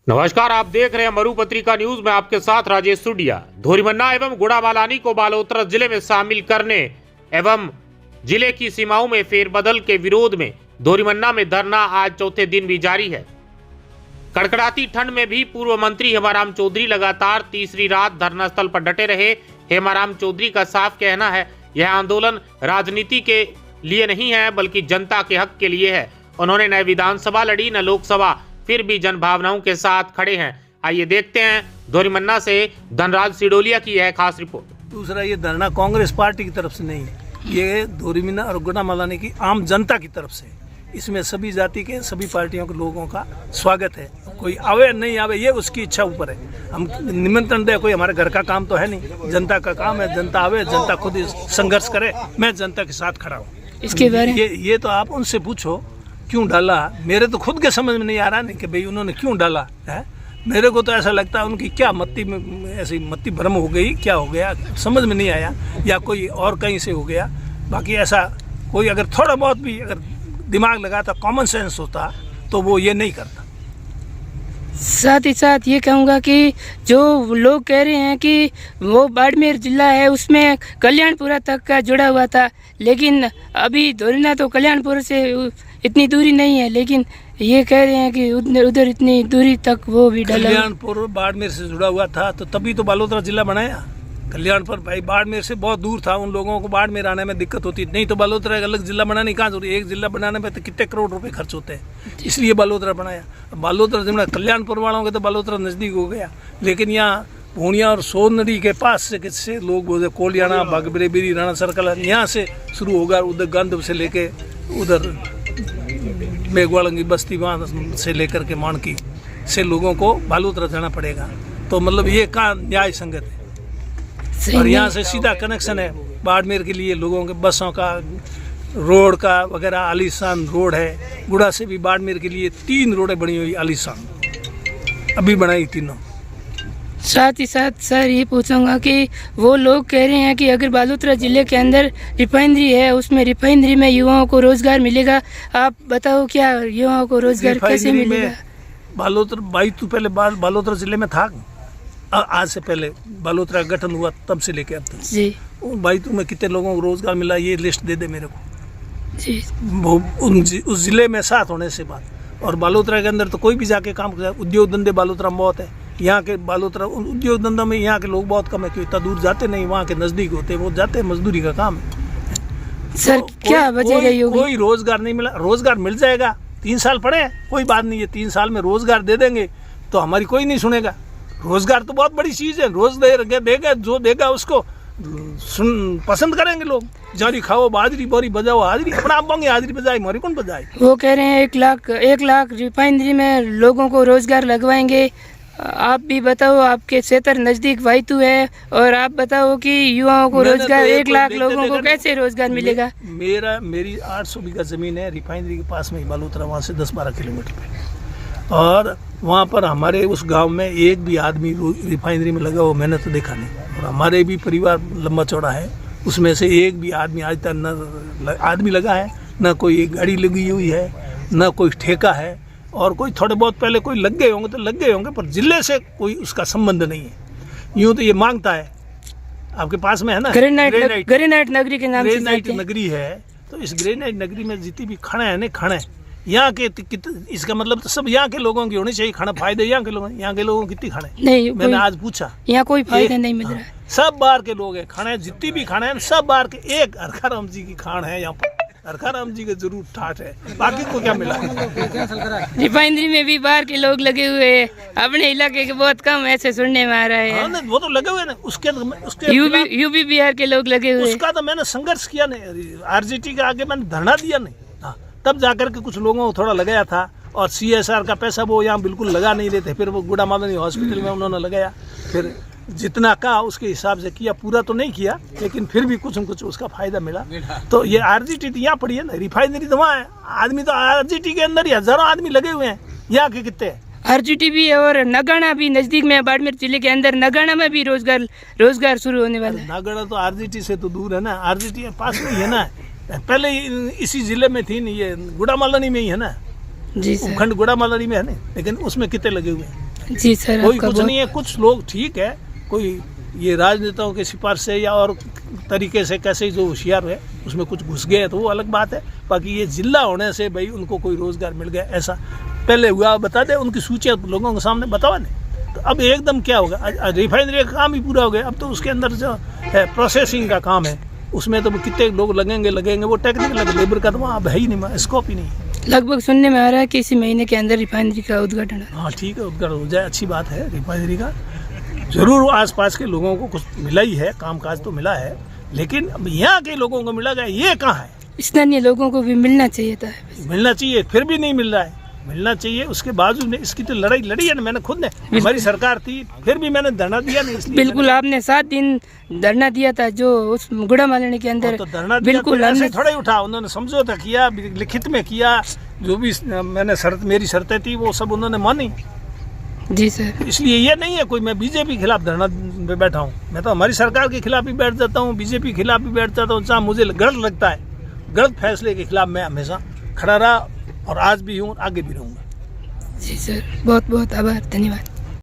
नमस्कार, आप देख रहे हैं मरु पत्रिका न्यूज में आपके साथ राजेश सुडिया। धोरीमन्ना एवं गुड़ामालानी को बालोतरा जिले में शामिल करने एवं जिले की सीमाओं में फेरबदल के विरोध में धोरीमन्ना में धरना आज चौथे दिन भी जारी है। कड़कड़ाती ठंड में भी पूर्व मंत्री हेमाराम चौधरी लगातार तीसरी रात धरना स्थल पर डटे रहे। हेमाराम चौधरी का साफ कहना है, यह आंदोलन राजनीति के लिए नहीं है बल्कि जनता के हक के लिए है। उन्होंने न विधानसभा लड़ी न लोकसभा, फिर भी जनभावनाओं के साथ खड़े हैं। आइए देखते हैं धोरीमन्ना से धनराज सिडोलिया की यह खास रिपोर्ट। दूसरा, ये धरना कांग्रेस पार्टी की तरफ से नहीं है, ये धोरीमन्ना और गुड़ामालानी की आम जनता की तरफ से। इसमें सभी जाति के सभी पार्टियों के लोगों का स्वागत है। कोई आवे नहीं आवे ये उसकी इच्छा ऊपर है। हम निमंत्रण दे, कोई हमारे घर का काम तो है नहीं, जनता का काम है। जनता आवे, जनता खुद संघर्ष करे, मैं जनता के साथ खड़ा हूँ। इसके बारे ये तो आप उनसे पूछो क्यों डाला। मेरे तो खुद के समझ में नहीं आ रहा नहीं कि भाई उन्होंने क्यों डाला है। मेरे को तो ऐसा लगता है उनकी क्या मत्ती में ऐसी मत्ती भ्रम हो गई, क्या हो गया समझ में नहीं आया, या कोई और कहीं से हो गया। बाकी ऐसा कोई अगर थोड़ा बहुत भी अगर दिमाग लगाता, कॉमन सेंस होता तो वो ये नहीं करता। साथ ही साथ ये कहूँगा कि जो लोग कह रहे हैं कि वो बाड़मेर जिला है उसमें कल्याणपुरा तक का जुड़ा हुआ था, लेकिन अभी धोरीमन्ना तो कल्याणपुर से इतनी दूरी नहीं है, लेकिन ये कह रहे हैं कि उधर इतनी दूरी तक वो भी डाला। कल्याणपुर बाड़मेर से जुड़ा हुआ था तो तभी तो बालोतरा जिला बनाया। कल्याणपुर भाई बाड़मेर से बहुत दूर था, उन लोगों को बाड़मेर आने में दिक्कत होती, नहीं तो बालोतरा अलग जिला बनाने कहाँ जरूरी। एक जिला बनाने में तो कितने करोड़ रुपए खर्च होते हैं, इसलिए बालोतरा बनाया। बालोतरा जिला कल्याणपुर वालों के तो बालोतरा नज़दीक हो गया, लेकिन यहाँ पूर्णिया और सोन नदी के पास से किससे लोग बोलते कोलियाना बागबरेबीरी राणा सर्कल यहाँ से शुरू होगा, उधर गंध से लेके उधर मेघवाड़ंगी बस्ती वहाँ से लेकर के मानकी से लोगों को बालोतरा जाना पड़ेगा। तो मतलब ये का न्याय संगत है। और यहाँ से सीधा कनेक्शन है बाड़मेर के लिए लोगों के बसों का, रोड का वगैरह आलीशान रोड है। गुड़ा से भी बाड़मेर के लिए 3 रोडें बनी हुई आलीशान, अभी बनाई तीनों। साथ ही साथ सर ये पूछूंगा कि वो लोग कह रहे हैं कि अगर बालोतरा जिले के अंदर रिफाइनरी है, उसमें रिफाइनरी में युवाओं को रोजगार मिलेगा। आप बताओ क्या युवाओं को रोजगार कैसे मिलेगा? बालोतरा भाई तू पहले बालोतरा जिले में था, आज से पहले बालोतरा का गठन हुआ तब से लेके अब तक जी भाई तुम्हें कितने लोगों को रोजगार मिला ये लिस्ट दे दे मेरे को जी। उस जिले में साथ होने से बात। और बालोतरा के अंदर तो कोई भी जाके काम करे, उद्योग धंधे बालोतरा में बहुत है। यहाँ के बालोतरा उद्योग धंधा में यहाँ के लोग बहुत कम है, क्योंकि इतना दूर जाते नहीं, वहाँ के नज़दीक होते, वो जाते हैं, मजदूरी का काम है। सर क्या वजह रही होगी? कोई रोजगार नहीं मिला। रोजगार मिल जाएगा, 3 साल पड़े हैं, कोई बात नहीं है, 3 साल में रोजगार दे देंगे तो हमारी कोई नहीं सुनेगा। रोजगार तो बहुत बड़ी चीज़ है, रोज देगा, जो देगा उसको पसंद करेंगे लोग। जारी खाओ बाजरी, बोरी बजाओ हाजरी, अपना आप मांगे हाजरी बजाए, मोरी कौन बजाए। वो कह रहे हैं 1 लाख रिफाइनरी में लोगों को रोजगार लगवाएंगे। आप भी बताओ, आपके क्षेत्र नजदीक वाइतू है, और आप बताओ कि युवाओं को रोजगार 1 लाख लोगों को कैसे रोजगार मिलेगा? मेरी 800 बीघा जमीन है रिफाइनरी के पास में ही बालोतरा, वहाँ से 10-12 किलोमीटर पे। और वहाँ पर हमारे उस गांव में एक भी आदमी रिफाइनरी में लगा हुआ मैंने तो देखा नहीं। और हमारे भी परिवार लंबा चौड़ा है, उसमें से एक भी आदमी आज तक न आदमी लगा है, न कोई एक गाड़ी लगी हुई है, न कोई ठेका है। और कोई थोड़े बहुत पहले कोई लग गए होंगे तो लग गए होंगे, पर जिले से कोई उसका संबंध नहीं है। यूँ तो ये मांगता है, आपके पास में है ना ग्रेनाइट नगरी के नाम से ग्रेनाइट नगरी है। तो इस ग्रेनाइट नगरी में जितनी भी खड़े हैं ना, खड़े यहाँ के इसका मतलब तो सब यहाँ के लोगों की होनी चाहिए। खाना फायदे यहाँ के लोगों को कितनी खाने नहीं, मैंने आज पूछा, यहाँ कोई फायदा नहीं मिल रहा है। सब बार के लोग हैं खाने, जितनी भी खाने हैं सब बार के। एक हरखाराम जी की खान है यहाँ पर, हरखाराम जी के जरूर ठाठ है, बाकी को क्या मिला। रिफाइनरी में भी बाहर के लोग लगे हुए हैं, अपने इलाके के बहुत कम ऐसे सुनने में आ रहा है। वो तो लगे हुए ना, उसके यूपी बिहार के लोग लगे हुए। उसका तो मैंने संघर्ष किया नहीं, आरजीटी के आगे मैंने धरना दिया नहीं, तब जाकर के कुछ लोगों को थोड़ा लगाया था। और CSR का पैसा वो यहाँ बिल्कुल लगा नहीं देते, फिर वो गुड़ामालानी हॉस्पिटल में उन्होंने लगाया, फिर जितना कहा उसके हिसाब से किया, पूरा तो नहीं किया, लेकिन फिर भी कुछ न कुछ उसका फायदा मिला। तो ये आरजीटी तो यहाँ पड़ी है ना, रिफाइनरी तो वहाँ है। आदमी तो आरजीटी के अंदर ही हजारों आदमी लगे हुए हैं, यहाँ के कितने आरजीटी भी है। और नगाना भी नजदीक में, बाड़मेर जिले के अंदर नगाना में भी रोजगार शुरू होने वाला है। नगाना तो आरजीटी से तो दूर है ना, आरजीटी पास में ही है ना, पहले इसी जिले में थी, नहीं ये गुड़ामालानी में ही है ना, जी सर। उपखंड गुड़ामालानी में है ना, लेकिन उसमें कितने लगे हुए हैं। जी सर, कोई आपका कुछ बहुत नहीं है। कुछ लोग ठीक है, कोई ये राजनेताओं के सिफारिश से या और तरीके से कैसे जो होशियार है उसमें कुछ घुस गए तो वो अलग बात है। बाकी ये जिला होने से भाई उनको कोई रोजगार मिल गया ऐसा पहले हुआ बता दे, उनकी सूची लोगों के सामने बतावा नहीं। तो अब एकदम क्या होगा, रिफाइनरी का काम ही पूरा हो गया, अब तो उसके अंदर जो है प्रोसेसिंग का काम है उसमें तो कितने लोग लगेंगे वो टेक्निकल लेबर का तो वहाँ अब है ही नहीं, स्कोप ही नहीं। लगभग सुनने में आ रहा है कि इसी महीने के अंदर रिफाइनरी का उद्घाटन है। हाँ ठीक है, उद्घाटन हो जाए, अच्छी बात है। रिफाइनरी का जरूर आसपास के लोगों को कुछ मिला ही है, कामकाज तो मिला है, लेकिन अब यहाँ के लोगों को मिला गया ये कहाँ है? स्थानीय लोगों को भी मिलना चाहिए था। मिलना चाहिए, फिर भी नहीं मिल रहा है। मिलना चाहिए, उसके बावजूद में इसकी तो लड़ाई लड़ी है ना मैंने खुद ने, हमारी सरकार थी फिर भी मैंने धरना दिया नहीं, इसलिए बिल्कुल आपने 7 दिन धरना दिया था जो उस गुड़ा मालानी के अंदर। तो धरना दिया, बिल्कुल तो ऐसे हमने थोड़ा ही उठा, उन्होंने समझौता किया, लिखित में किया, जो भी मैंने मेरी शर्तें थी वो सब उन्होंने मानी। जी सर, इसलिए ये नहीं है कोई मैं बीजेपी के खिलाफ धरना पे बैठा हूँ, मैं तो हमारी सरकार के खिलाफ भी बैठ जाता हूँ, बीजेपी के खिलाफ भी बैठ जाता हूँ। जहाँ मुझे गलत लगता है, गलत फैसले के खिलाफ मैं हमेशा खड़ा रहा और आज भी हूँ और आगे भी रहूँगा। जी सर, बहुत बहुत आभार, धन्यवाद।